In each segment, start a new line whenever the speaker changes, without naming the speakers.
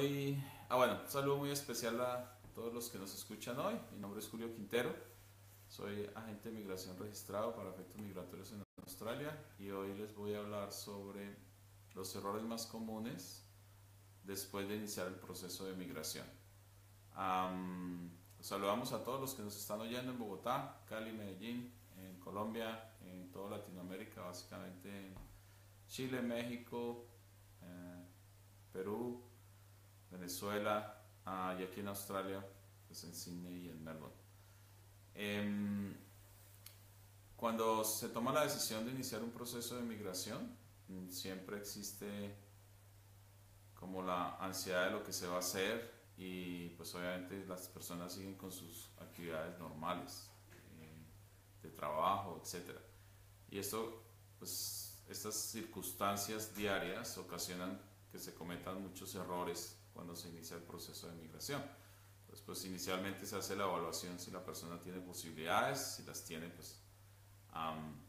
Hoy, bueno, un saludo muy especial a todos los que nos escuchan hoy. Mi nombre es Julio Quintero, soy agente de migración registrado para efectos migratorios en Australia y hoy les voy a hablar sobre los errores más comunes después de iniciar el proceso de migración. Saludamos a todos los que nos están oyendo en Bogotá, Cali, Medellín, en Colombia, en toda Latinoamérica, básicamente en Chile, México, Perú, Venezuela, y aquí en Australia, pues en Sydney y en Melbourne. Em, Cuando se toma la decisión de iniciar un proceso de migración, siempre existe como la ansiedad de lo que se va a hacer y pues obviamente las personas siguen con sus actividades normales, de trabajo, etcétera. Y esto, pues estas circunstancias diarias ocasionan que se cometan muchos errores cuando se inicia el proceso de migración. Entonces, pues inicialmente se hace la evaluación si la persona tiene posibilidades, si las tiene, pues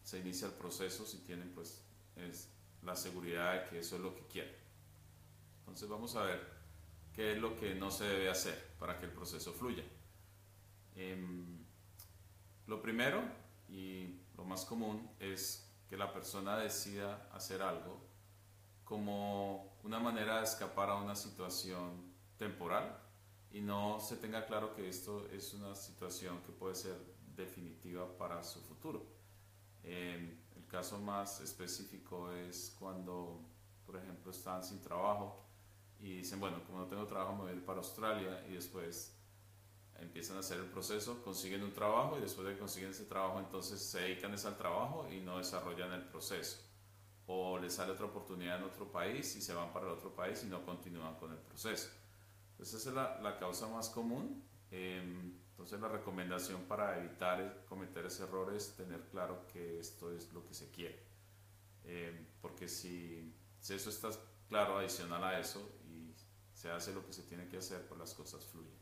se inicia el proceso, si tienen, pues es la seguridad de que eso es lo que quieren. Entonces vamos a ver qué es lo que no se debe hacer para que el proceso fluya. Lo primero y lo más común es que la persona decida hacer algo como una manera de escapar a una situación temporal y no se tenga claro que esto es una situación que puede ser definitiva para su futuro. El caso más específico es cuando, por ejemplo, están sin trabajo y dicen, bueno, como no tengo trabajo me voy a ir para Australia, y después empiezan a hacer el proceso, consiguen un trabajo y después de que consiguen ese trabajo entonces se dedican al trabajo y no desarrollan el proceso, o les sale otra oportunidad en otro país y se van para el otro país y no continúan con el proceso. Entonces esa es la causa más común. Entonces la recomendación para evitar cometer ese error es tener claro que esto es lo que se quiere. Porque si eso está claro, adicional a eso, y se hace lo que se tiene que hacer, pues las cosas fluyen.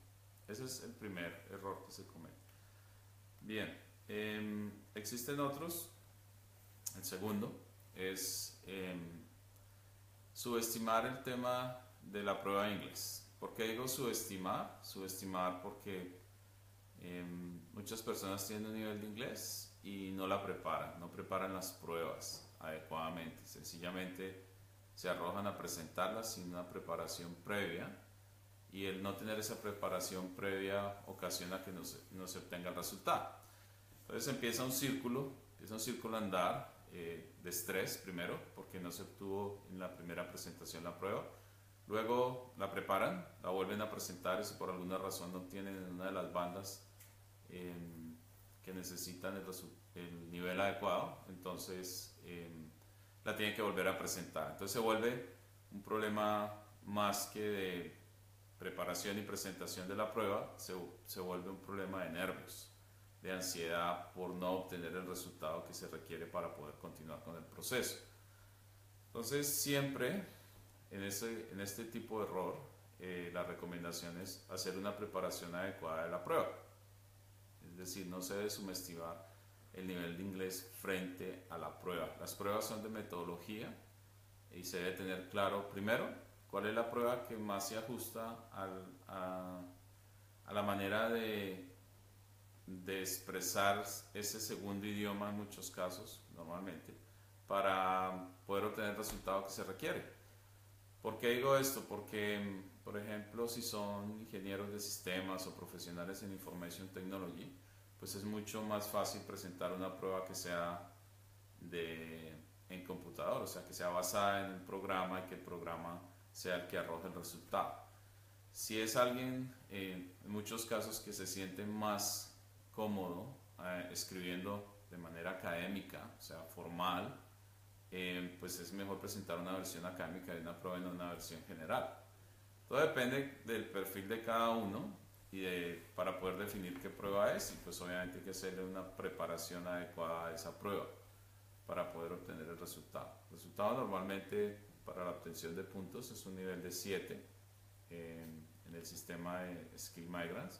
Ese es el primer error que se comete. Bien, existen otros. El segundo es subestimar el tema de la prueba de inglés. ¿Por qué digo subestimar? Subestimar porque muchas personas tienen un nivel de inglés y no la preparan, no preparan las pruebas adecuadamente. Sencillamente se arrojan a presentarlas sin una preparación previa, y el no tener esa preparación previa ocasiona que no se obtenga el resultado. Entonces empieza un círculo a andar, de estrés primero, porque no se obtuvo en la primera presentación la prueba. Luego la preparan, la vuelven a presentar y si por alguna razón no obtienen en una de las bandas que necesitan el nivel adecuado, entonces la tienen que volver a presentar. Entonces se vuelve un problema más que de preparación y presentación de la prueba, se vuelve un problema de nervios, de ansiedad por no obtener el resultado que se requiere para poder continuar con el proceso. Entonces siempre en este tipo de error, la recomendación es hacer una preparación adecuada de la prueba. Es decir, no se debe subestimar el nivel de inglés frente a la prueba. Las pruebas son de metodología y se debe tener claro primero cuál es la prueba que más se ajusta a la manera de expresar ese segundo idioma en muchos casos, normalmente, para poder obtener el resultado que se requiere. ¿Por qué digo esto? Porque, por ejemplo, si son ingenieros de sistemas o profesionales en Information Technology, pues es mucho más fácil presentar una prueba que sea en computador, o sea, que sea basada en el programa y que el programa sea el que arroje el resultado. Si es alguien, en muchos casos, que se siente más cómodo escribiendo de manera académica, o sea, formal, pues es mejor presentar una versión académica de una prueba y no una versión general. Todo depende del perfil de cada uno para poder definir qué prueba es, y pues obviamente hay que hacerle una preparación adecuada a esa prueba para poder obtener el resultado. El resultado normalmente para la obtención de puntos es un nivel de 7 en el sistema de Skill Migrants,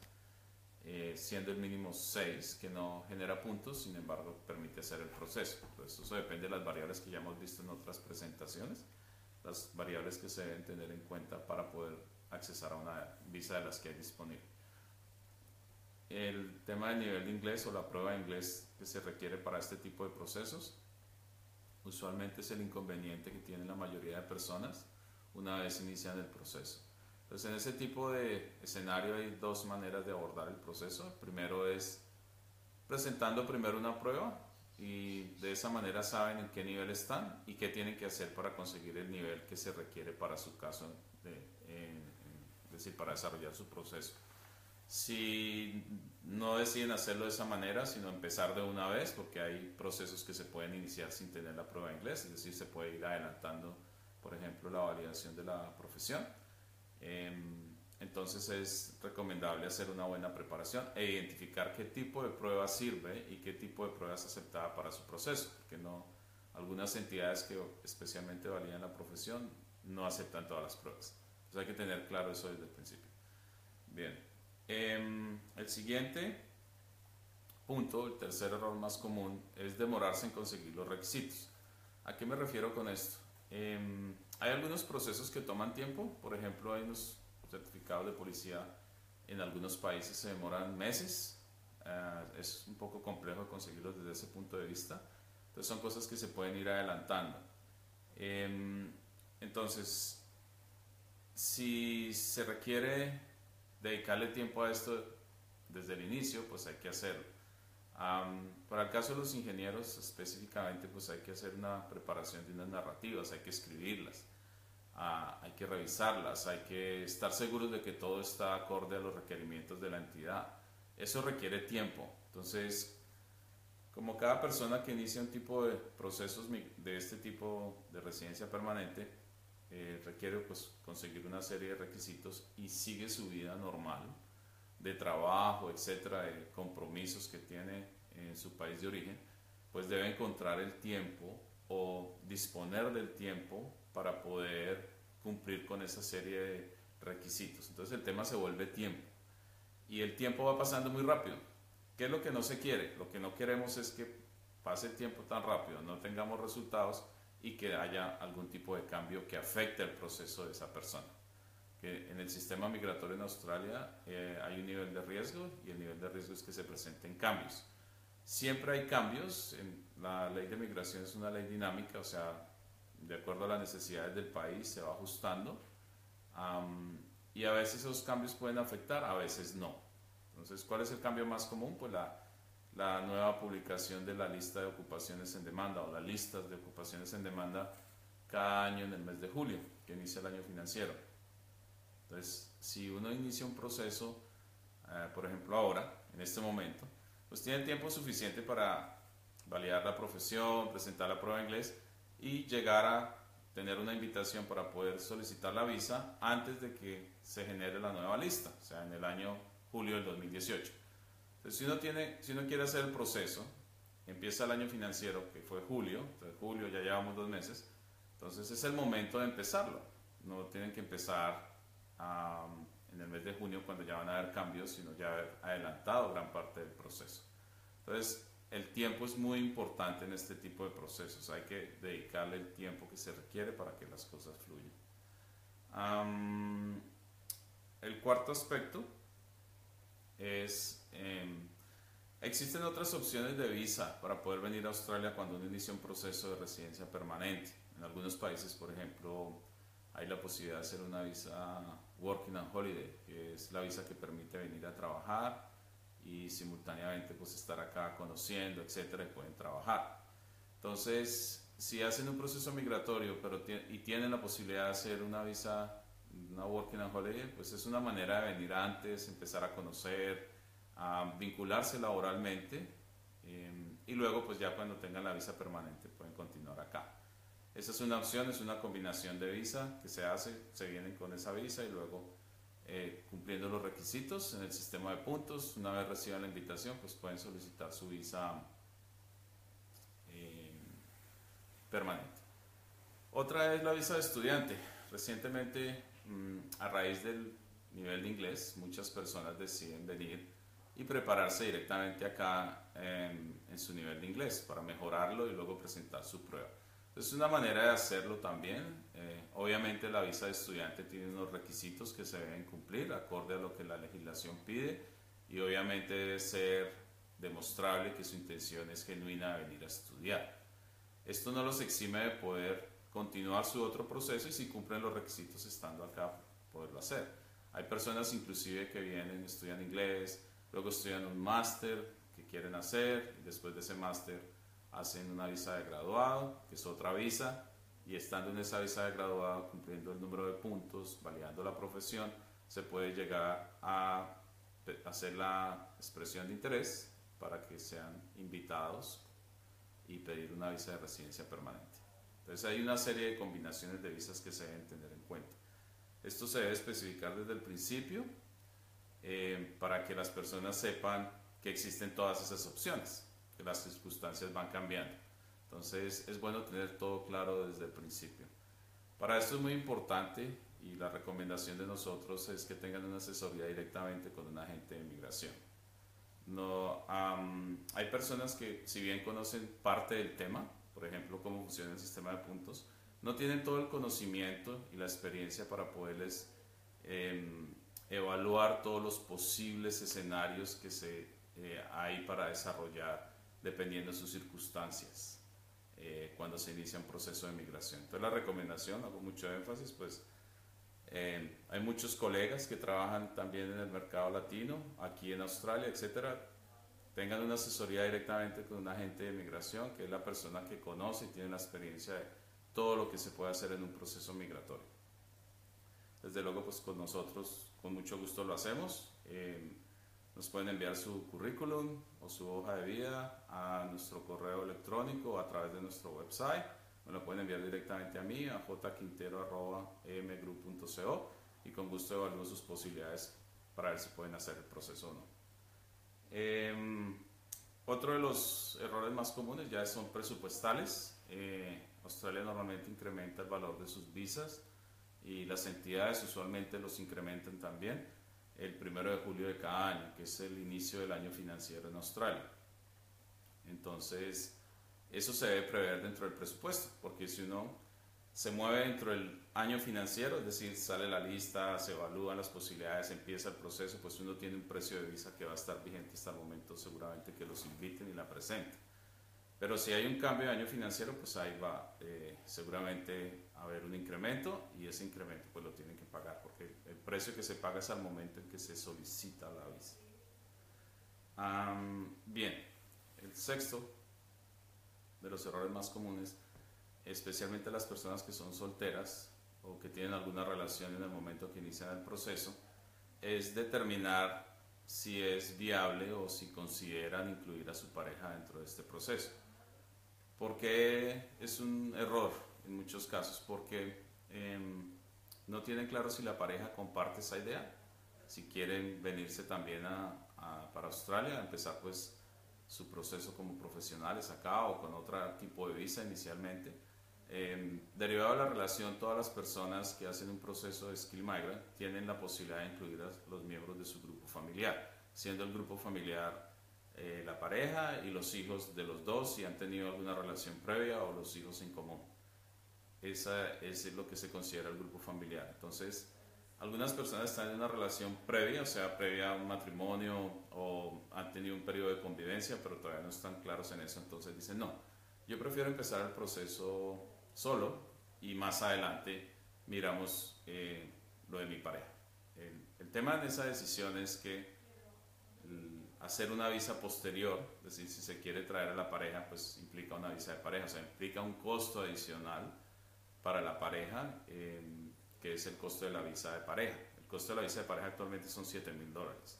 siendo el mínimo 6, que no genera puntos, sin embargo permite hacer el proceso. Entonces eso depende de las variables que ya hemos visto en otras presentaciones, las variables que se deben tener en cuenta para poder accesar a una visa de las que hay disponible. El tema del nivel de inglés o la prueba de inglés que se requiere para este tipo de procesos usualmente es el inconveniente que tienen la mayoría de personas una vez inician el proceso. Entonces, en ese tipo de escenario hay dos maneras de abordar el proceso. El primero es presentando primero una prueba y de esa manera saben en qué nivel están y qué tienen que hacer para conseguir el nivel que se requiere para su caso, es decir, para desarrollar su proceso. Si no deciden hacerlo de esa manera, sino empezar de una vez, porque hay procesos que se pueden iniciar sin tener la prueba de inglés, es decir, se puede ir adelantando, por ejemplo, la validación de la profesión. Entonces es recomendable hacer una buena preparación e identificar qué tipo de prueba sirve y qué tipo de prueba es aceptada para su proceso, porque no, algunas entidades que especialmente validan la profesión no aceptan todas las pruebas. Entonces hay que tener claro eso desde el principio. Bien. El siguiente punto, el tercer error más común, es demorarse en conseguir los requisitos. ¿A qué me refiero con esto? Hay algunos procesos que toman tiempo, por ejemplo, hay unos certificados de policía en algunos países se demoran meses, es un poco complejo conseguirlos desde ese punto de vista, entonces son cosas que se pueden ir adelantando. Entonces, si se requiere dedicarle tiempo a esto desde el inicio, pues hay que hacerlo. Para el caso de los ingenieros específicamente, pues hay que hacer una preparación de unas narrativas, hay que escribirlas, hay que revisarlas, hay que estar seguros de que todo está acorde a los requerimientos de la entidad. Eso requiere tiempo. Entonces, como cada persona que inicia un tipo de procesos de este tipo de residencia permanente, requiere pues conseguir una serie de requisitos y sigue su vida normal de trabajo, etcétera, de compromisos que tiene en su país de origen, pues debe encontrar el tiempo o disponer del tiempo para poder cumplir con esa serie de requisitos. Entonces el tema se vuelve tiempo y el tiempo va pasando muy rápido. ¿Qué es lo que no se quiere? Lo que no queremos es que pase el tiempo tan rápido, no tengamos resultados y que haya algún tipo de cambio que afecte el proceso de esa persona. Que en el sistema migratorio en Australia hay un nivel de riesgo y el nivel de riesgo es que se presenten cambios. Siempre hay cambios, la ley de migración es una ley dinámica, o sea, de acuerdo a las necesidades del país se va ajustando y a veces esos cambios pueden afectar, a veces no. Entonces, ¿cuál es el cambio más común? Pues la nueva publicación de la lista de ocupaciones en demanda o las listas de ocupaciones en demanda cada año en el mes de julio, que inicia el año financiero. Entonces, si uno inicia un proceso, por ejemplo ahora, en este momento, pues tiene tiempo suficiente para validar la profesión, presentar la prueba de inglés y llegar a tener una invitación para poder solicitar la visa antes de que se genere la nueva lista, o sea, en el año julio del 2018. Entonces, si uno quiere hacer el proceso, empieza el año financiero, que fue julio, entonces julio ya llevamos 2 meses, entonces es el momento de empezarlo. No tienen que empezar en el mes de junio cuando ya van a haber cambios, sino ya haber adelantado gran parte del proceso. Entonces, el tiempo es muy importante en este tipo de procesos. Hay que dedicarle el tiempo que se requiere para que las cosas fluyan. El cuarto aspecto es, existen otras opciones de visa para poder venir a Australia cuando uno inicia un proceso de residencia permanente. En algunos países, por ejemplo, hay la posibilidad de hacer una visa Working and Holiday, que es la visa que permite venir a trabajar y simultáneamente pues estar acá conociendo, etcétera, y pueden trabajar. Entonces, si hacen un proceso migratorio y tienen la posibilidad de hacer una visa, una Working and Holiday, pues es una manera de venir antes, empezar a conocer, a vincularse laboralmente y luego pues ya cuando tengan la visa permanente pueden continuar acá. Esa es una opción, es una combinación de visa que se hace, se vienen con esa visa y luego cumpliendo los requisitos en el sistema de puntos, una vez reciban la invitación pues pueden solicitar su visa permanente. Otra es la visa de estudiante. Recientemente, a raíz del nivel de inglés, muchas personas deciden venir y prepararse directamente acá en su nivel de inglés para mejorarlo y luego presentar su prueba. Es una manera de hacerlo también. Obviamente la visa de estudiante tiene unos requisitos que se deben cumplir acorde a lo que la legislación pide y obviamente debe ser demostrable que su intención es genuina de venir a estudiar. Esto no los exime de poder continuar su otro proceso y si cumplen los requisitos estando acá, poderlo hacer. Hay personas inclusive que vienen, estudian inglés, luego estudian un máster que quieren hacer y después de ese máster hacen una visa de graduado, que es otra visa, y estando en esa visa de graduado, cumpliendo el número de puntos, validando la profesión, se puede llegar a hacer la expresión de interés para que sean invitados y pedir una visa de residencia permanente. Entonces hay una serie de combinaciones de visas que se deben tener en cuenta. Esto se debe especificar desde el principio para que las personas sepan que existen todas esas opciones, que las circunstancias van cambiando. Entonces es bueno tener todo claro desde el principio. Para esto es muy importante y la recomendación de nosotros es que tengan una asesoría directamente con un agente de migración. No, hay personas que si bien conocen parte del tema, por ejemplo cómo funciona el sistema de puntos, no tienen todo el conocimiento y la experiencia para poderles evaluar todos los posibles escenarios que hay para desarrollar dependiendo de sus circunstancias cuando se inicia un proceso de migración. Entonces la recomendación, hago mucho énfasis, pues hay muchos colegas que trabajan también en el mercado latino, aquí en Australia, etcétera. Tengan una asesoría directamente con un agente de migración, que es la persona que conoce y tiene la experiencia de todo lo que se puede hacer en un proceso migratorio. Desde luego, pues con nosotros, con mucho gusto lo hacemos. Nos pueden enviar su currículum o su hoja de vida a nuestro correo electrónico o a través de nuestro website. Me lo pueden enviar directamente a mí, a jquintero@emgroup.co y con gusto evalúo sus posibilidades para ver si pueden hacer el proceso o no. Otro de los errores más comunes ya son presupuestales. Australia normalmente incrementa el valor de sus visas y las entidades usualmente los incrementan también el 1 de julio de cada año, que es el inicio del año financiero en Australia. Entonces, eso se debe prever dentro del presupuesto, porque si uno se mueve dentro del año financiero, es decir, sale la lista, se evalúan las posibilidades, empieza el proceso, pues uno tiene un precio de visa que va a estar vigente hasta el momento, seguramente que los inviten y la presenten. Pero si hay un cambio de año financiero, pues ahí va seguramente a haber un incremento y ese incremento pues lo tienen que pagar porque el precio que se paga es al momento en que se solicita la visa. Bien, el sexto de los errores más comunes, especialmente las personas que son solteras o que tienen alguna relación en el momento que inician el proceso, es determinar si es viable o si consideran incluir a su pareja dentro de este proceso. ¿Por qué es un error en muchos casos? Porque no tienen claro si la pareja comparte esa idea, si quieren venirse también para Australia, empezar pues su proceso como profesionales acá o con otro tipo de visa inicialmente. Derivado de la relación, todas las personas que hacen un proceso de Skill Migrant tienen la posibilidad de incluir a los miembros de su grupo familiar, siendo el grupo familiar la pareja y los hijos de los dos si han tenido alguna relación previa o los hijos en común. Esa es lo que se considera el grupo familiar. Entonces, algunas personas están en una relación previa, o sea, previa a un matrimonio o han tenido un periodo de convivencia, pero todavía no están claros en eso. Entonces dicen, no, yo prefiero empezar el proceso solo y más adelante miramos lo de mi pareja. El tema en esa decisión es que hacer una visa posterior, es decir, si se quiere traer a la pareja, pues implica una visa de pareja, o sea, implica un costo adicional para la pareja, que es el costo de la visa de pareja. El costo de la visa de pareja actualmente son $7,000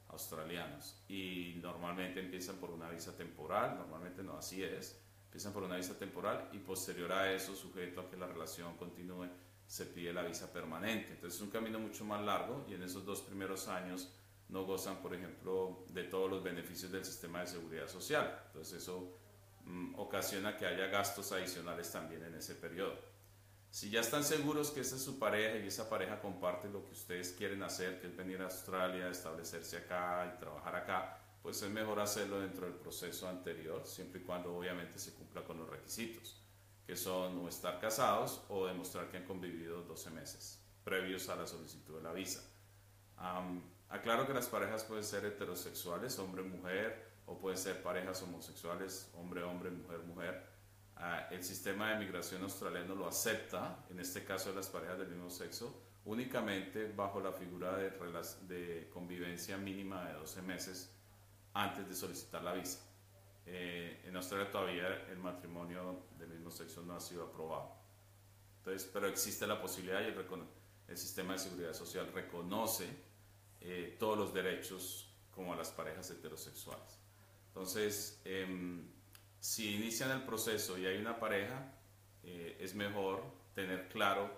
australianos y normalmente empiezan por una visa temporal, normalmente no, así es, empiezan por una visa temporal y posterior a eso, sujeto a que la relación continúe, se pide la visa permanente. Entonces es un camino mucho más largo y en esos 2 primeros años no gozan, por ejemplo, de todos los beneficios del sistema de seguridad social. Entonces eso ocasiona que haya gastos adicionales también en ese periodo. Si ya están seguros que esa es su pareja y esa pareja comparte lo que ustedes quieren hacer, que es venir a Australia, establecerse acá y trabajar acá, pues es mejor hacerlo dentro del proceso anterior, siempre y cuando obviamente se cumpla con los requisitos. que son o estar casados o demostrar que han convivido 12 meses previos a la solicitud de la visa. Aclaro que las parejas pueden ser heterosexuales, hombre-mujer, o pueden ser parejas homosexuales, hombre-hombre, mujer-mujer. El sistema de migración australiano lo acepta, en este caso de las parejas del mismo sexo, únicamente bajo la figura de convivencia mínima de 12 meses antes de solicitar la visa. En Australia todavía el matrimonio del mismo sexo no ha sido aprobado. Entonces, pero existe la posibilidad y el sistema de seguridad social reconoce todos los derechos como a las parejas heterosexuales. Entonces, si inician el proceso y hay una pareja, es mejor tener claro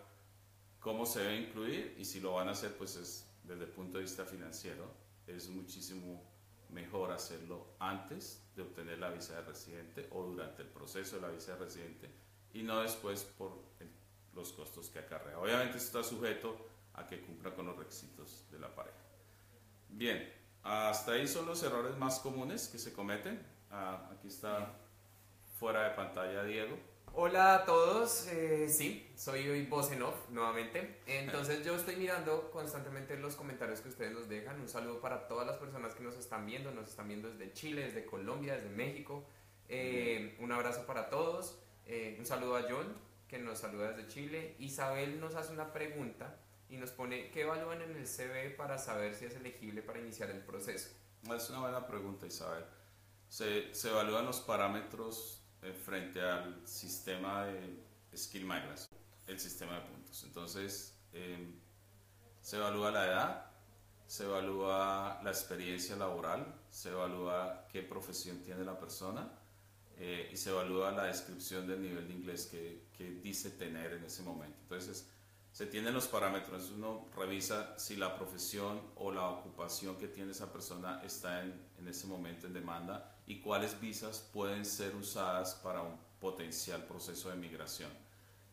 cómo se debe incluir, y si lo van a hacer, pues desde el punto de vista financiero, es muchísimo mejor hacerlo antes de obtener la visa de residente o durante el proceso de la visa de residente, y no después por los costos que acarrea. Obviamente esto está sujeto a que cumpla con los requisitos de la pareja. Bien, hasta ahí son los errores más comunes que se cometen. Aquí está fuera de pantalla Diego.
Hola a todos, sí, soy hoy voz en off nuevamente. Entonces yo estoy mirando constantemente los comentarios que ustedes nos dejan. Un saludo para todas las personas que nos están viendo desde Chile, desde Colombia, desde México. Un abrazo para todos. Un saludo a John, que nos saluda desde Chile. Isabel nos hace una pregunta y nos pone: ¿qué evalúan en el CV para saber si es elegible para iniciar el proceso?
Es una buena pregunta, Isabel. Se evalúan los parámetros frente al sistema de Skill Migrants, el sistema de puntos. Entonces, se evalúa la edad, se evalúa la experiencia laboral, se evalúa qué profesión tiene la persona, y se evalúa la descripción del nivel de inglés que dice tener en ese momento. Entonces, se tienen los parámetros, uno revisa si la profesión o la ocupación que tiene esa persona está en ese momento en demanda y cuáles visas pueden ser usadas para un potencial proceso de migración.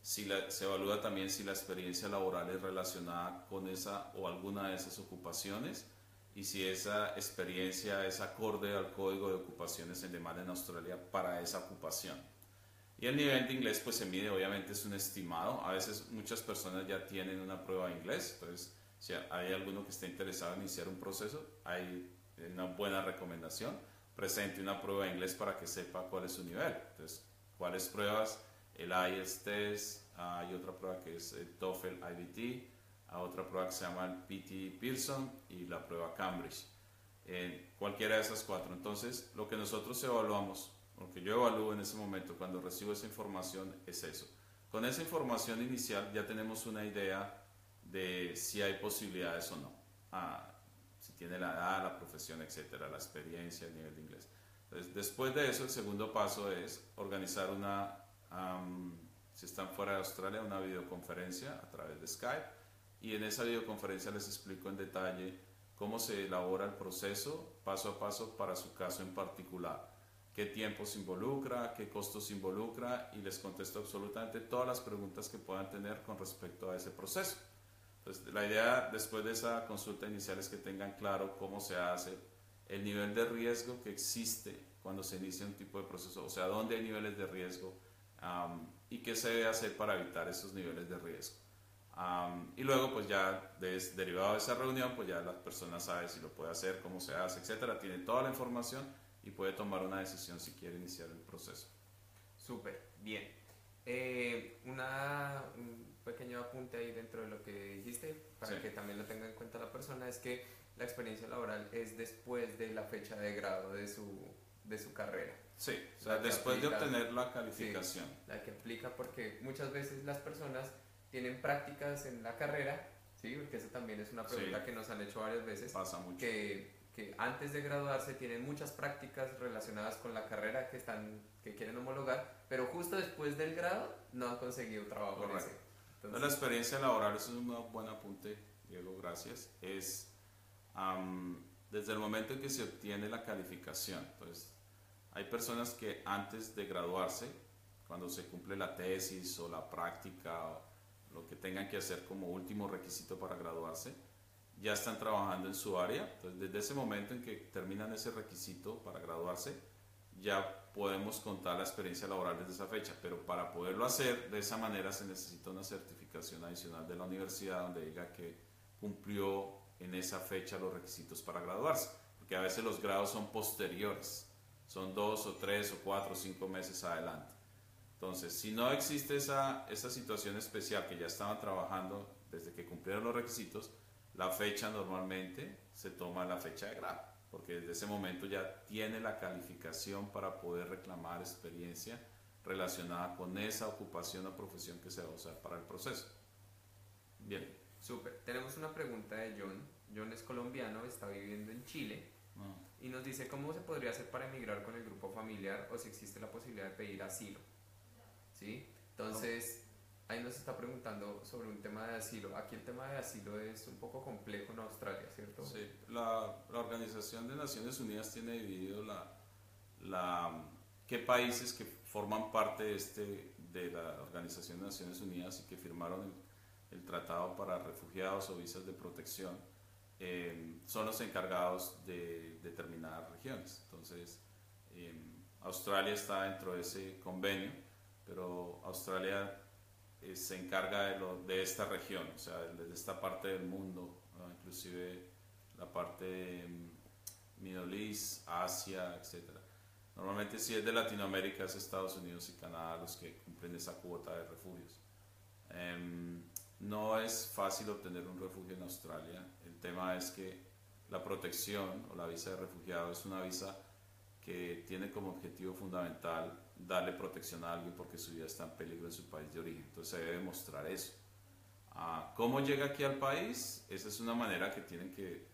Se evalúa también si la experiencia laboral es relacionada con esa o alguna de esas ocupaciones y si esa experiencia es acorde al código de ocupaciones en demanda en Australia para esa ocupación. Y el nivel de inglés pues se mide, obviamente es un estimado. A veces muchas personas ya tienen una prueba de inglés, entonces si hay alguno que esté interesado en iniciar un proceso, hay una buena recomendación: presente una prueba de inglés para que sepa cuál es su nivel. Entonces, ¿cuáles pruebas? El IELTS test, hay otra prueba que es el TOEFL IBT, otra prueba que se llama el PT Pearson y la prueba Cambridge. Cualquiera de esas cuatro. Entonces, lo que nosotros evaluamos, lo que yo evalúo en ese momento cuando recibo esa información, es eso. Con esa información inicial ya tenemos una idea de si hay posibilidades o no. Si tiene la edad, la profesión, etcétera, la experiencia, el nivel de inglés. Entonces, después de eso, el segundo paso es organizar si están fuera de Australia, una videoconferencia a través de Skype, y en esa videoconferencia les explico en detalle cómo se elabora el proceso paso a paso para su caso en particular, qué tiempo se involucra, qué costos se involucra, y les contesto absolutamente todas las preguntas que puedan tener con respecto a ese proceso. Entonces, la idea después de esa consulta inicial es que tengan claro cómo se hace, el nivel de riesgo que existe cuando se inicia un tipo de proceso, o sea, dónde hay niveles de riesgo, y qué se debe hacer para evitar esos niveles de riesgo. Y luego, pues ya derivado de esa reunión, pues ya la persona sabe si lo puede hacer, cómo se hace, etcétera. Tiene toda la información y puede tomar una decisión si quiere iniciar el proceso.
Súper, bien. Un pequeño apunte ahí dentro de lo que dijiste, para que también lo tenga en cuenta la persona, es que la experiencia laboral es después de la fecha de grado de su carrera.
Sí, o sea, después de obtener la calificación.
Sí, la que aplica, porque muchas veces las personas tienen prácticas en la carrera, ¿sí? Porque eso también es una pregunta que nos han hecho varias veces.
Pasa mucho.
Que antes de graduarse tienen muchas prácticas relacionadas con la carrera que quieren homologar, pero justo después del grado no han conseguido trabajo.
Correcto. Entonces, la experiencia laboral, eso es un buen apunte, Diego, gracias. Es desde el momento en que se obtiene la calificación. Pues hay personas que antes de graduarse, cuando se cumple la tesis o la práctica o lo que tengan que hacer como último requisito para graduarse, ya están trabajando en su área. Entonces, desde ese momento en que terminan ese requisito para graduarse, ya podemos contar la experiencia laboral desde esa fecha, pero para poderlo hacer de esa manera se necesita una certificación adicional de la universidad donde diga que cumplió en esa fecha los requisitos para graduarse, porque a veces los grados son posteriores, son 2 o 3 o 4 o 5 meses adelante. Entonces, si no existe esa situación especial que ya estaban trabajando desde que cumplieron los requisitos, la fecha normalmente se toma la fecha de grado, porque desde ese momento ya tiene la calificación para poder reclamar experiencia relacionada con esa ocupación o profesión que se va a usar para el proceso. Bien.
Súper. Tenemos una pregunta de John. John es colombiano, está viviendo en Chile y nos dice cómo se podría hacer para emigrar con el grupo familiar o si existe la posibilidad de pedir asilo. ¿Sí? Entonces, ahí nos está preguntando sobre un tema de asilo. Aquí el tema de asilo es un poco complejo en Australia, ¿cierto?
Sí, la Organización de Naciones Unidas tiene dividido qué países que forman parte de la Organización de Naciones Unidas y que firmaron el tratado para refugiados o visas de protección, son los encargados de determinadas regiones. Entonces, Australia está dentro de ese convenio, pero Australia se encarga de esta región, o sea, de esta parte del mundo, ¿no? Inclusive la parte de Middle East, Asia, etc. Normalmente si es de Latinoamérica es Estados Unidos y Canadá los que cumplen esa cuota de refugios. No es fácil obtener un refugio en Australia. El tema es que la protección o la visa de refugiado es una visa que tiene como objetivo fundamental darle protección a alguien porque su vida está en peligro en su país de origen. Entonces se debe demostrar eso. ¿Cómo llega aquí al país? Esa es una manera que tienen que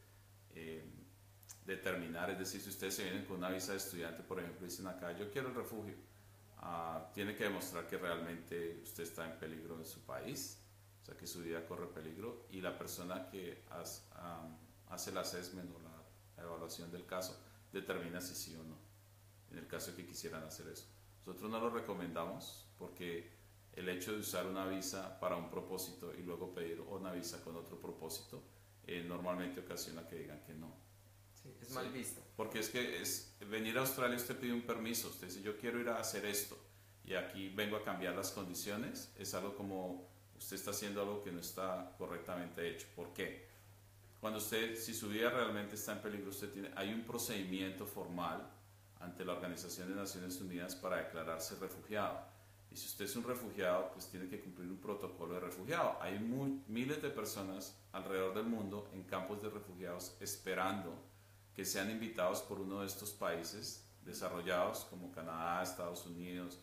determinar. Es decir, si ustedes se vienen con una visa de estudiante, por ejemplo, dicen acá, yo quiero el refugio, tiene que demostrar que realmente usted está en peligro en su país, o sea, que su vida corre peligro, y la persona que hace el assessment o la evaluación del caso determina si sí o no, en el caso de que quisieran hacer eso. Nosotros no lo recomendamos porque el hecho de usar una visa para un propósito y luego pedir una visa con otro propósito normalmente ocasiona que digan que no.
Sí, es mal visto.
Porque es que venir a Australia usted pide un permiso, usted dice yo quiero ir a hacer esto y aquí vengo a cambiar las condiciones, es algo como usted está haciendo algo que no está correctamente hecho. ¿Por qué? Cuando si su vida realmente está en peligro, hay un procedimiento formal ante la Organización de Naciones Unidas para declararse refugiado. Y si usted es un refugiado, pues tiene que cumplir un protocolo de refugiado. Hay miles de personas alrededor del mundo en campos de refugiados esperando que sean invitados por uno de estos países desarrollados como Canadá, Estados Unidos,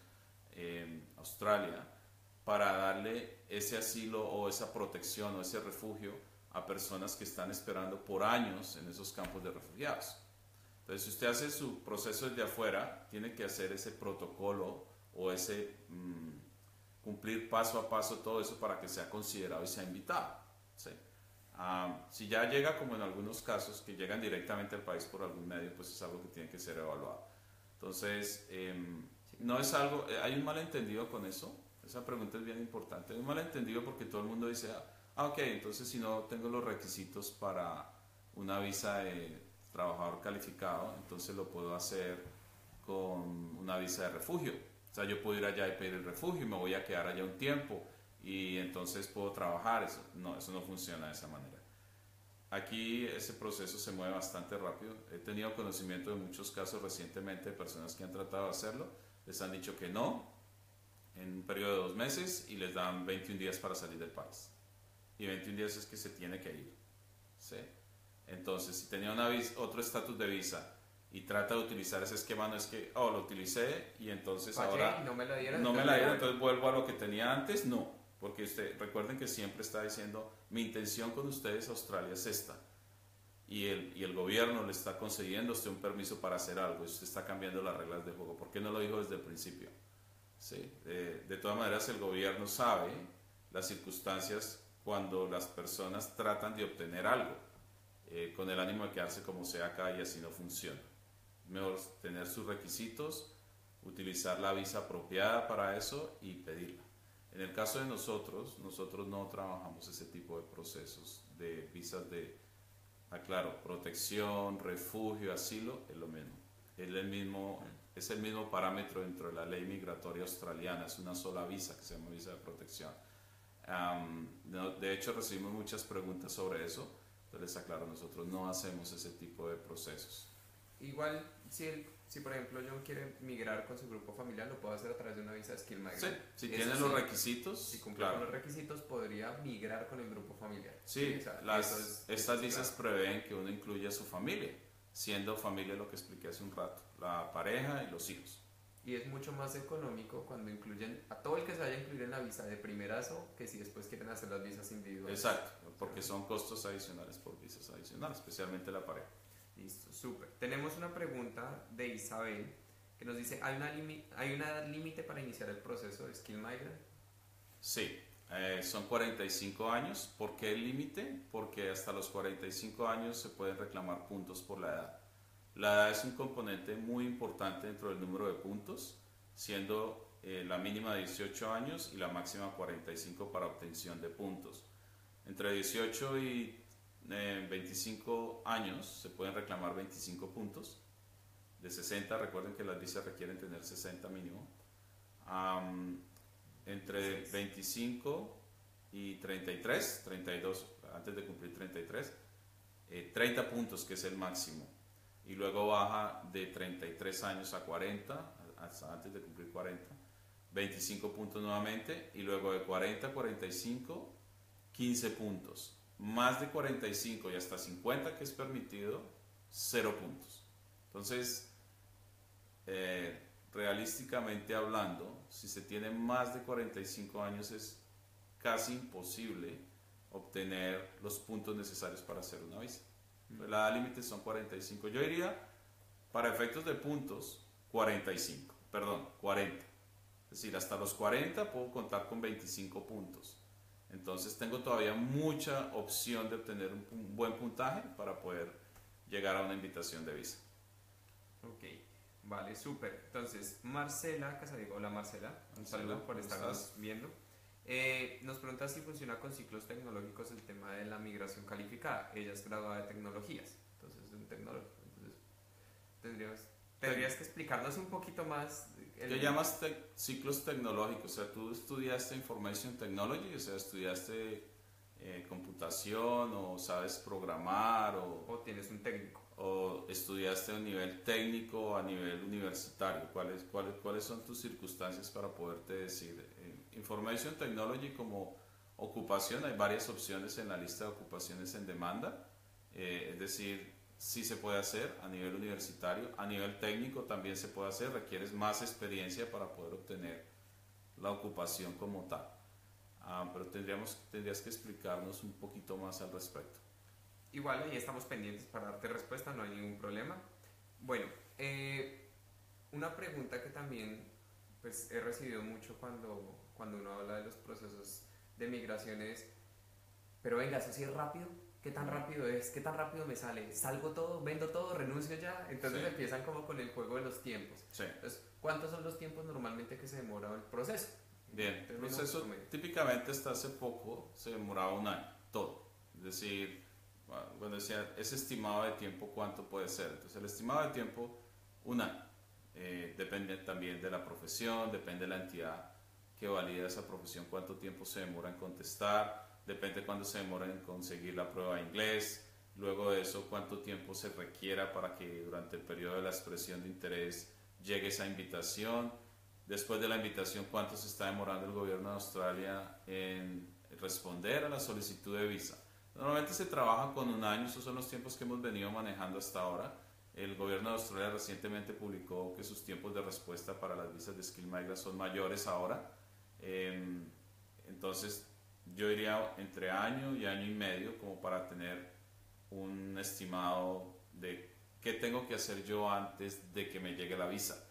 Australia, para darle ese asilo o esa protección o ese refugio a personas que están esperando por años en esos campos de refugiados. Entonces, si usted hace su proceso desde afuera, tiene que hacer ese protocolo o cumplir paso a paso todo eso para que sea considerado y sea invitado. ¿Sí? Si ya llega, como en algunos casos, que llegan directamente al país por algún medio, pues es algo que tiene que ser evaluado. Entonces, no es algo, hay un malentendido con eso. Esa pregunta es bien importante. Hay un malentendido porque todo el mundo dice, ok, entonces si no tengo los requisitos para una visa de trabajador calificado, entonces lo puedo hacer con una visa de refugio. O sea, yo puedo ir allá y pedir el refugio y me voy a quedar allá un tiempo y entonces puedo trabajar. Eso no funciona de esa manera. Aquí ese proceso se mueve bastante rápido. He tenido conocimiento de muchos casos recientemente de personas que han tratado de hacerlo. Les han dicho que no en un periodo de 2 meses y les dan 21 días para salir del país. Y 21 días es que se tiene que ir. ¿Sí? Entonces, si tenía otro estatus de visa y trata de utilizar ese esquema, no es que, lo utilicé y entonces ahora
no me la dieron,
entonces vuelvo a lo que tenía antes. No, porque recuerden que siempre está diciendo, mi intención con ustedes, Australia, es esta. Y el gobierno le está concediendo a usted un permiso para hacer algo y usted está cambiando las reglas del juego. ¿Por qué no lo dijo desde el principio? ¿Sí? De todas maneras, el gobierno sabe las circunstancias cuando las personas tratan de obtener algo con el ánimo de quedarse como sea acá y así no funciona. Mejor tener sus requisitos, utilizar la visa apropiada para eso y pedirla. En el caso de nosotros no trabajamos ese tipo de procesos de visas de, aclaro, protección, refugio, asilo, es lo mismo. Es el mismo es el mismo parámetro dentro de la ley migratoria australiana, es una sola visa que se llama visa de protección. De hecho, recibimos muchas preguntas sobre eso, entonces les aclaro, nosotros no hacemos ese tipo de procesos.
Igual, si por ejemplo John quiere migrar con su grupo familiar, lo puede hacer a través de una visa de Skill Migrant.
Sí, si tiene los requisitos.
Si cumple con los requisitos, podría migrar con el grupo familiar.
Sí, o sea, estas visas prevén que uno incluya a su familia, siendo familia lo que expliqué hace un rato, la pareja y los hijos.
Y es mucho más económico cuando incluyen a todo el que se vaya a incluir en la visa de primerazo que si después quieren hacer las visas individuales.
Exacto, porque son costos adicionales por visas adicionales, especialmente la pareja.
Listo, súper. Tenemos una pregunta de Isabel que nos dice, ¿hay una edad límite para iniciar el proceso de Skill Migrant?
Sí, son 45 años. ¿Por qué el límite? Porque hasta los 45 años se pueden reclamar puntos por la edad. La edad es un componente muy importante dentro del número de puntos, siendo la mínima 18 años y la máxima 45 para obtención de puntos. Entre 18 y 25 años se pueden reclamar 25 puntos. De 60, recuerden que las visas requieren tener 60 mínimo. Entre 25 y 33, 32, antes de cumplir 33, 30 puntos, que es el máximo. Y luego baja de 33 años a 40, hasta antes de cumplir 40, 25 puntos nuevamente, y luego de 40 a 45, 15 puntos. Más de 45 y hasta 50, que es permitido, 0 puntos. Entonces, realísticamente hablando, si se tiene más de 45 años es casi imposible obtener los puntos necesarios para hacer una visa. La edad límite son 45. Yo diría, para efectos de puntos, 40. Es decir, hasta los 40 puedo contar con 25 puntos. Entonces tengo todavía mucha opción de obtener un buen puntaje para poder llegar a una invitación de visa.
Ok, vale, súper. Entonces, Marcela Casadiego, hola Marcela, un saludo por estarnos viendo. Nos pregunta si funciona con ciclos tecnológicos el tema de la migración calificada. Ella es graduada de tecnologías, entonces un tecnólogo. Entonces, tendrías que explicarnos un poquito más.
¿Qué llamas ciclos tecnológicos? O sea, tú estudiaste Information Technology, o sea, estudiaste computación o sabes programar
o tienes un técnico.
O estudiaste a un nivel técnico o a nivel universitario. ¿Cuáles son tus circunstancias para poderte decir? Information Technology como ocupación, hay varias opciones en la lista de ocupaciones en demanda, es decir, sí se puede hacer a nivel universitario, a nivel técnico también se puede hacer, requieres más experiencia para poder obtener la ocupación como tal. Pero tendrías que explicarnos un poquito más al respecto.
Igual ahí estamos pendientes para darte respuesta, no hay ningún problema. Bueno, una pregunta que también pues, he recibido mucho cuando uno habla de los procesos de migración es, pero venga, ¿eso sí es rápido? ¿Qué tan rápido es? ¿Qué tan rápido me sale? ¿Salgo todo? ¿Vendo todo? ¿Renuncio ya? Entonces
Sí.
empiezan como con el juego de los tiempos.
Sí.
Entonces, ¿cuántos son los tiempos normalmente que se demora el proceso?
Bien, el proceso típicamente hasta hace poco se demoraba un año, todo. Es decir, bueno, decía, ese estimado de tiempo, ¿cuánto puede ser? Entonces, el estimado de tiempo, un año. Depende también de la profesión, depende de la entidad que valida esa profesión, cuánto tiempo se demora en contestar, depende cuánto se demora en conseguir la prueba de inglés, luego de eso cuánto tiempo se requiera para que durante el periodo de la expresión de interés llegue esa invitación, después de la invitación cuánto se está demorando el gobierno de Australia en responder a la solicitud de visa. Normalmente se trabaja con un año, esos son los tiempos que hemos venido manejando hasta ahora. El gobierno de Australia recientemente publicó que sus tiempos de respuesta para las visas de Skill Migrant son mayores ahora. Entonces, yo diría entre año y año y medio como para tener un estimado de qué tengo que hacer yo antes de que me llegue la visa.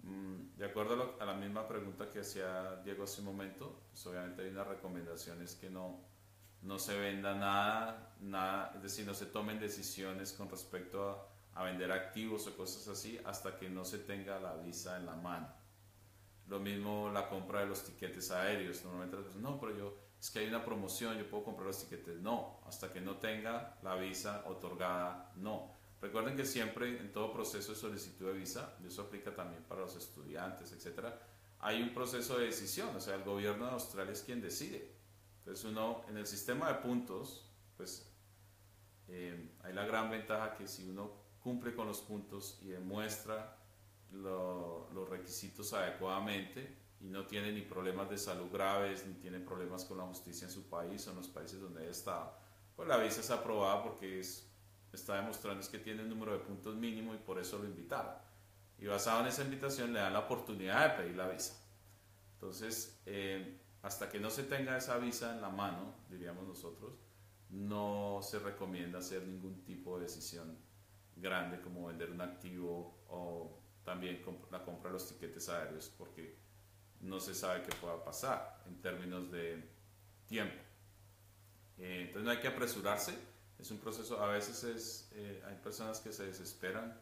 De acuerdo a la misma pregunta que hacía Diego hace un momento, pues obviamente hay unas recomendaciones que no se venda nada, es decir, no se tomen decisiones con respecto a vender activos o cosas así hasta que no se tenga la visa en la mano. Lo mismo la compra de los tiquetes aéreos. Normalmente las personas, no, pero es que hay una promoción, yo puedo comprar los tiquetes. No, hasta que no tenga la visa otorgada, no. Recuerden que siempre en todo proceso de solicitud de visa, y eso aplica también para los estudiantes, etcétera, hay un proceso de decisión, o sea, el gobierno de Australia es quien decide. Entonces uno, en el sistema de puntos, pues hay la gran ventaja que si uno cumple con los puntos y demuestra los requisitos adecuadamente y no tiene ni problemas de salud graves, ni tiene problemas con la justicia en su país o en los países donde haya estado, pues la visa es aprobada porque está demostrando es que tiene un número de puntos mínimo y por eso lo invitaron. Y basado en esa invitación le dan la oportunidad de pedir la visa. Entonces, hasta que no se tenga esa visa en la mano, diríamos nosotros, no se recomienda hacer ningún tipo de decisión grande como vender un activo o también la compra de los tiquetes aéreos porque no se sabe qué pueda pasar en términos de tiempo. Entonces no hay que apresurarse, es un proceso, a veces hay personas que se desesperan,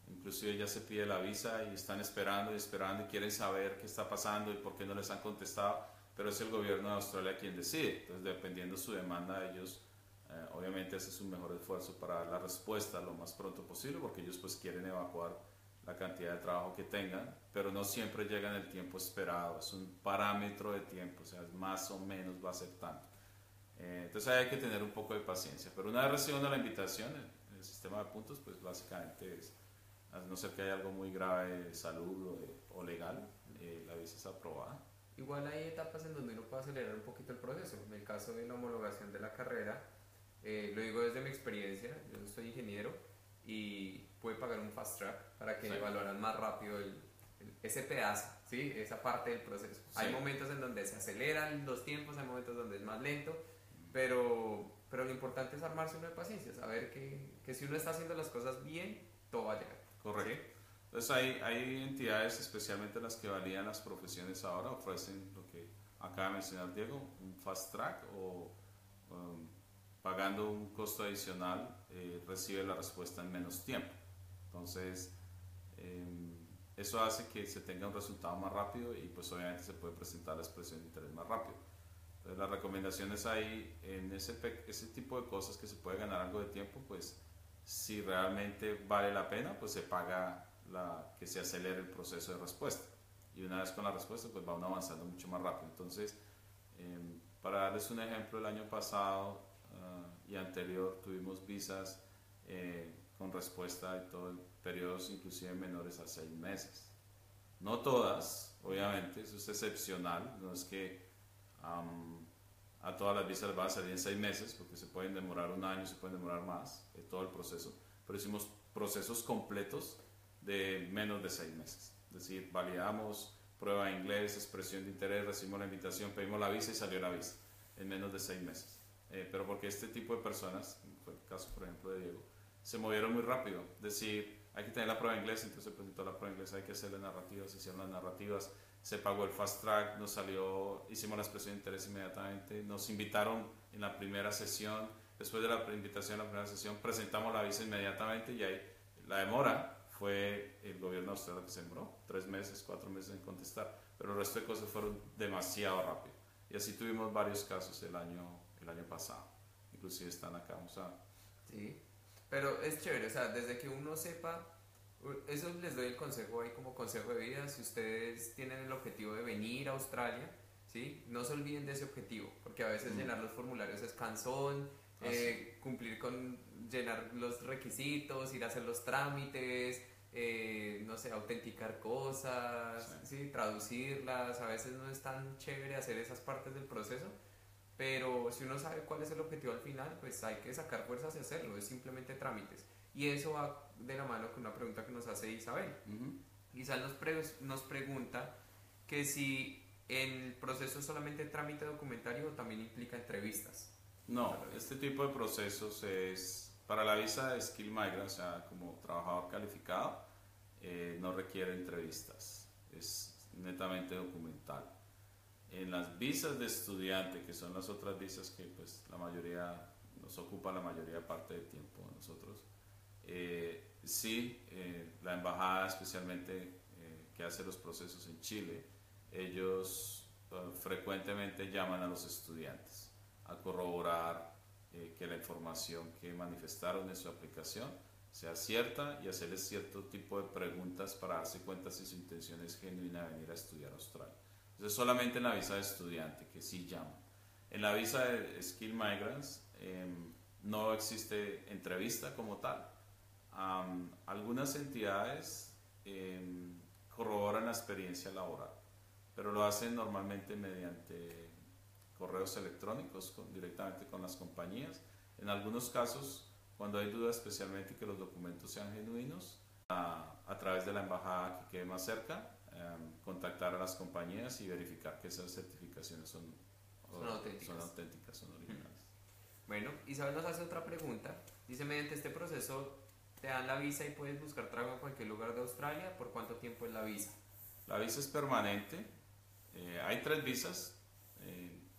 inclusive ya se pide la visa y están esperando y esperando y quieren saber qué está pasando y por qué no les han contestado, pero es el gobierno de Australia quien decide. Entonces, dependiendo de su demanda, ellos obviamente hacen su mejor esfuerzo para dar la respuesta lo más pronto posible, porque ellos pues quieren evacuar la cantidad de trabajo que tengan, pero no siempre llegan el tiempo esperado, es un parámetro de tiempo, o sea, más o menos va a ser tanto. Entonces ahí hay que tener un poco de paciencia, pero una vez recibiendo la invitación, el sistema de puntos, pues básicamente es, a no ser que haya algo muy grave de salud o legal, la visa es aprobada.
Igual hay etapas en donde uno puede acelerar un poquito el proceso. En el caso de la homologación de la carrera, lo digo desde mi experiencia, yo soy ingeniero y pude pagar un fast track para que evaluaran más rápido ese pedazo, ¿sí? Esa parte del proceso. Sí. Hay momentos en donde se aceleran los tiempos, hay momentos donde es más lento, pero lo importante es armarse uno de paciencia, saber que si uno está haciendo las cosas bien, todo va a llegar.
Correcto. ¿Sí? Entonces hay entidades, especialmente las que validan las profesiones ahora, ofrecen lo que acaba de mencionar Diego, un fast track o pagando un costo adicional recibe la respuesta en menos tiempo. Entonces eso hace que se tenga un resultado más rápido y pues obviamente se puede presentar la expresión de interés más rápido. Entonces las recomendaciones ahí en ese tipo de cosas que se puede ganar algo de tiempo, pues si realmente vale la pena, pues se paga que se acelere el proceso de respuesta. Y una vez con la respuesta, pues va uno avanzando mucho más rápido. Entonces, para darles un ejemplo, el año pasado y anterior tuvimos visas con respuesta de todo el periodos inclusive menores a 6 meses. No todas, obviamente, eso es excepcional, no es que a todas las visas les va a salir en 6 meses, porque se pueden demorar un año, se pueden demorar más, todo el proceso, pero hicimos procesos completos de menos de 6 meses. Es decir, validamos prueba de inglés, expresión de interés, recibimos la invitación, pedimos la visa y salió la visa en menos de 6 meses. Pero porque este tipo de personas, fue el caso por ejemplo de Diego, se movieron muy rápido. Es decir, hay que tener la prueba de inglés, entonces se presentó la prueba de inglés, hay que hacer las narrativas, se hicieron las narrativas, se pagó el fast track, nos salió, hicimos la expresión de interés inmediatamente, nos invitaron en la primera sesión, después de la invitación en la primera sesión presentamos la visa inmediatamente y ahí la demora fue el gobierno australiano que se demoró 3 meses, 4 meses en contestar, pero el resto de cosas fueron demasiado rápido y así tuvimos varios casos el año pasado, inclusive están acá, vamos a...
Sí, pero es chévere, o sea, desde que uno sepa, eso les doy el consejo ahí como consejo de vida, si ustedes tienen el objetivo de venir a Australia, ¿sí? No se olviden de ese objetivo, porque a veces llenar los formularios es cansón, cumplir con llenar los requisitos, ir a hacer los trámites, no sé, autenticar cosas, ¿sí? Traducirlas, a veces no es tan chévere hacer esas partes del proceso, pero si uno sabe cuál es el objetivo al final, pues hay que sacar fuerzas y hacerlo, es simplemente trámites. Y eso va de la mano con una pregunta que nos hace Isabel. Isabel nos pregunta que si el proceso es solamente trámite documentario o también implica entrevistas.
No, este tipo de procesos es para la visa de Skill Migrant, o sea, como trabajador calificado, no requiere entrevistas, es netamente documental. En las visas de estudiante, que son las otras visas que pues la mayoría nos ocupan la mayoría parte del tiempo a nosotros, sí, la embajada especialmente que hace los procesos en Chile, ellos frecuentemente llaman a los estudiantes a corroborar que la información que manifestaron en su aplicación sea cierta y hacerles cierto tipo de preguntas para darse cuenta si su intención es genuina de venir a estudiar a Australia. Entonces solamente en la visa de estudiante, que sí llama. En la visa de Skill Migrants no existe entrevista como tal. Algunas entidades corroboran la experiencia laboral, pero lo hacen normalmente mediante correos electrónicos directamente con las compañías. En algunos casos, cuando hay duda especialmente que los documentos sean genuinos, a través de la embajada que quede más cerca, contactar a las compañías y verificar que esas certificaciones son auténticas, son originales.
Bueno, Isabel nos hace otra pregunta. Dice, mediante este proceso te dan la visa y puedes buscar trabajo en cualquier lugar de Australia. ¿Por cuánto tiempo es la visa?
La visa es permanente. Hay 3 visas.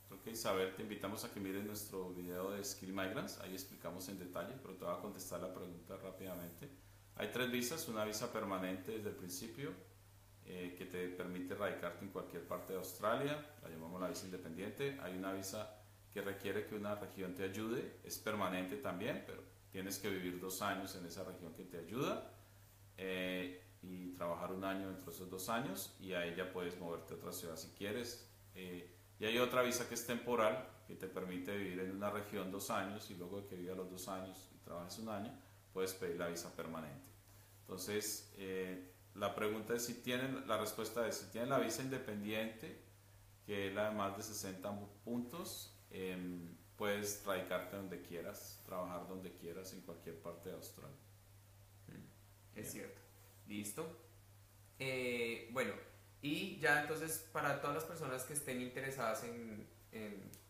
Creo que Isabel, te invitamos a que mires nuestro video de Skill Migrants. Ahí explicamos en detalle, pero te voy a contestar la pregunta rápidamente. Hay 3 visas. Una visa permanente desde el principio, que te permite radicarte en cualquier parte de Australia. La llamamos la visa independiente. Hay una visa que requiere que una región te ayude. Es permanente también, pero tienes que vivir 2 años en esa región que te ayuda y trabajar 1 año dentro de esos 2 años, y a ella puedes moverte a otra ciudad si quieres. Y hay otra visa que es temporal, que te permite vivir en una región 2 años, y luego de que vivas los 2 años y trabajes 1 año, puedes pedir la visa permanente. Entonces, la pregunta es la respuesta es si tienen la visa independiente, que es la de más de 60 puntos, puedes radicarte donde quieras, trabajar donde quieras en cualquier parte de Australia.
Es cierto. Listo. Bueno, y ya entonces para todas las personas que estén interesadas en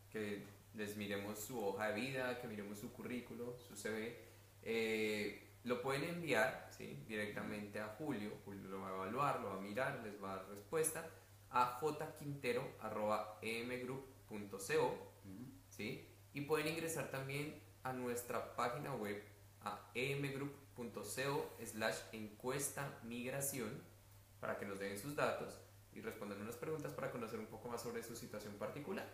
que les miremos su hoja de vida, que miremos su currículo, su CV, lo pueden enviar, ¿sí?, directamente a Julio. Julio lo va a evaluar, lo va a mirar, les va a dar respuesta a jquintero@emgroup.co, ¿sí? Y pueden ingresar también a nuestra página web, a emgroup.co/encuesta migración, para que nos den sus datos y respondan unas preguntas para conocer un poco más sobre su situación particular.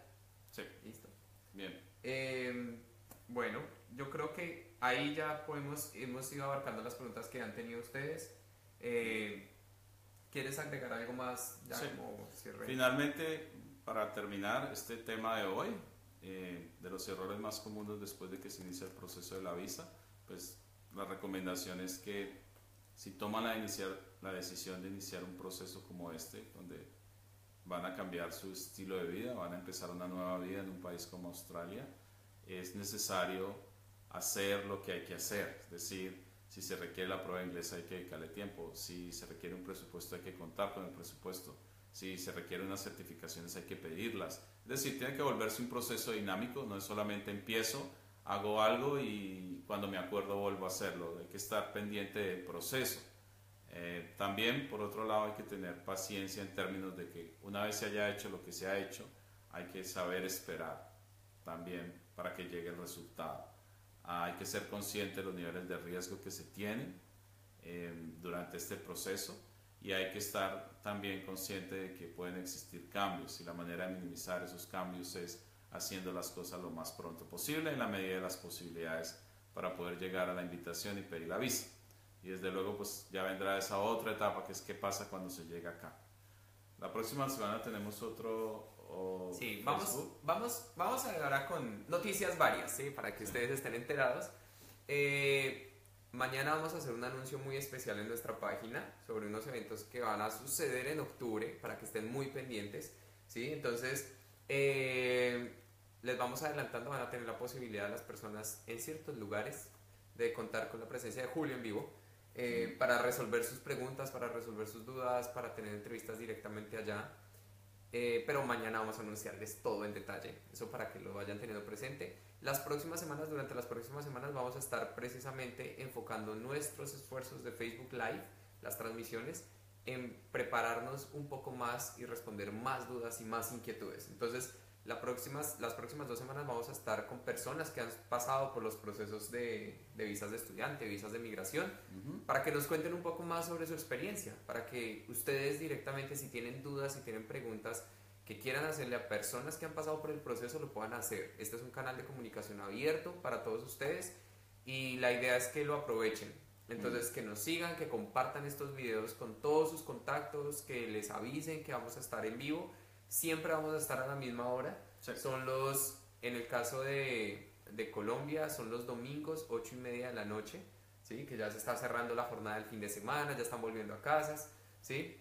Sí.
¿Listo?
Bien.
Bueno, yo creo que ahí ya hemos ido abarcando las preguntas que han tenido ustedes. ¿Quieres agregar algo más ya,
sí,
como cierre?
Finalmente, para terminar este tema de hoy, de los errores más comunes después de que se inicia el proceso de la visa, pues la recomendación es que si toman la decisión de iniciar un proceso como este, donde van a cambiar su estilo de vida, van a empezar una nueva vida en un país como Australia, es necesario hacer lo que hay que hacer. Es decir, si se requiere la prueba de inglés hay que dedicarle tiempo, si se requiere un presupuesto hay que contar con el presupuesto, si se requieren unas certificaciones hay que pedirlas. Es decir, tiene que volverse un proceso dinámico, no es solamente empiezo, hago algo y cuando me acuerdo vuelvo a hacerlo. Hay que estar pendiente del proceso. También, por otro lado, hay que tener paciencia en términos de que una vez se haya hecho lo que se ha hecho, hay que saber esperar también para que llegue el resultado. Hay que ser consciente de los niveles de riesgo que se tienen durante este proceso, y hay que estar también consciente de que pueden existir cambios, y la manera de minimizar esos cambios es haciendo las cosas lo más pronto posible en la medida de las posibilidades para poder llegar a la invitación y pedir la visa. Y desde luego pues ya vendrá esa otra etapa, que es qué pasa cuando se llega acá. La próxima semana tenemos otro
sí, vamos ahora con noticias varias, ¿sí?, para que ustedes estén enterados. Mañana vamos a hacer un anuncio muy especial en nuestra página sobre unos eventos que van a suceder en octubre, para que estén muy pendientes, ¿sí? Entonces, les vamos adelantando, van a tener la posibilidad las personas en ciertos lugares de contar con la presencia de Julio en vivo, para resolver sus preguntas, para resolver sus dudas, para tener entrevistas directamente allá. Pero mañana vamos a anunciarles todo en detalle, eso para que lo vayan teniendo presente. Durante las próximas semanas vamos a estar precisamente enfocando nuestros esfuerzos de Facebook Live, las transmisiones, en prepararnos un poco más y responder más dudas y más inquietudes. Entonces, las próximas 2 semanas vamos a estar con personas que han pasado por los procesos de visas de estudiante, visas de migración, para que nos cuenten un poco más sobre su experiencia, para que ustedes directamente, si tienen dudas, si tienen preguntas que quieran hacerle a personas que han pasado por el proceso, lo puedan hacer. Este es un canal de comunicación abierto para todos ustedes y la idea es que lo aprovechen. Entonces que nos sigan, que compartan estos videos con todos sus contactos, que les avisen que vamos a estar en vivo. Siempre vamos a estar a la misma hora.
Sí.
En el caso de Colombia, son los domingos, 8:30 de la noche, ¿sí? Que ya se está cerrando la jornada del fin de semana, ya están volviendo a casas, ¿sí?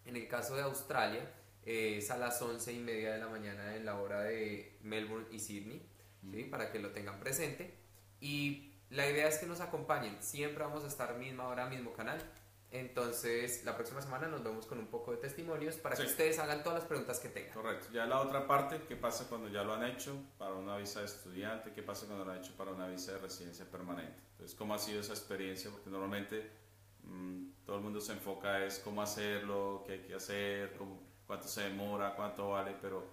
En el caso de Australia, es a las 11:30 de la mañana en la hora de Melbourne y Sydney, ¿sí? Para que lo tengan presente. Y la idea es que nos acompañen, siempre vamos a estar misma hora, mismo canal. Entonces, la próxima semana nos vemos con un poco de testimonios para que ustedes hagan todas las preguntas que tengan.
Correcto. Ya la otra parte, ¿qué pasa cuando ya lo han hecho para una visa de estudiante? ¿Qué pasa cuando lo han hecho para una visa de residencia permanente? Entonces, ¿cómo ha sido esa experiencia? Porque normalmente todo el mundo se enfoca es cómo hacerlo, qué hay que hacer, cuánto se demora, cuánto vale, pero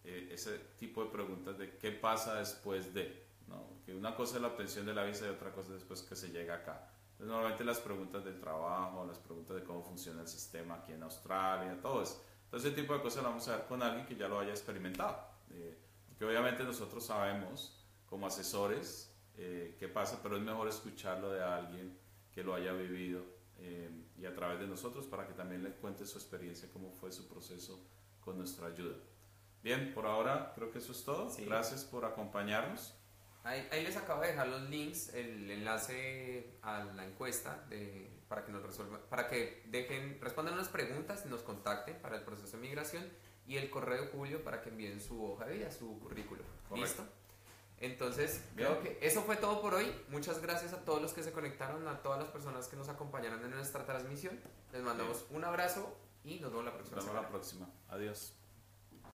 ese tipo de preguntas de qué pasa después de, ¿no? Que una cosa es la obtención de la visa y otra cosa es después que se llega acá. Entonces, normalmente las preguntas del trabajo, las preguntas de cómo funciona el sistema aquí en Australia, todo eso. Entonces, ese tipo de cosas lo vamos a ver con alguien que ya lo haya experimentado. Porque obviamente nosotros sabemos, como asesores, qué pasa, pero es mejor escucharlo de alguien que lo haya vivido y a través de nosotros para que también le cuente su experiencia, cómo fue su proceso con nuestra ayuda. Bien, por ahora creo que eso es todo. Sí. Gracias por acompañarnos.
Ahí les acabo de dejar los links, el enlace a la encuesta para que nos resuelvan, para que respondan unas preguntas y nos contacten para el proceso de migración, y el correo de Julio para que envíen su hoja de vida, su currículum. ¿Listo? Entonces, creo que eso fue todo por hoy. Muchas gracias a todos los que se conectaron, a todas las personas que nos acompañaron en nuestra transmisión. Les mandamos un abrazo y nos vemos la próxima semana.
Nos vemos la próxima. Adiós.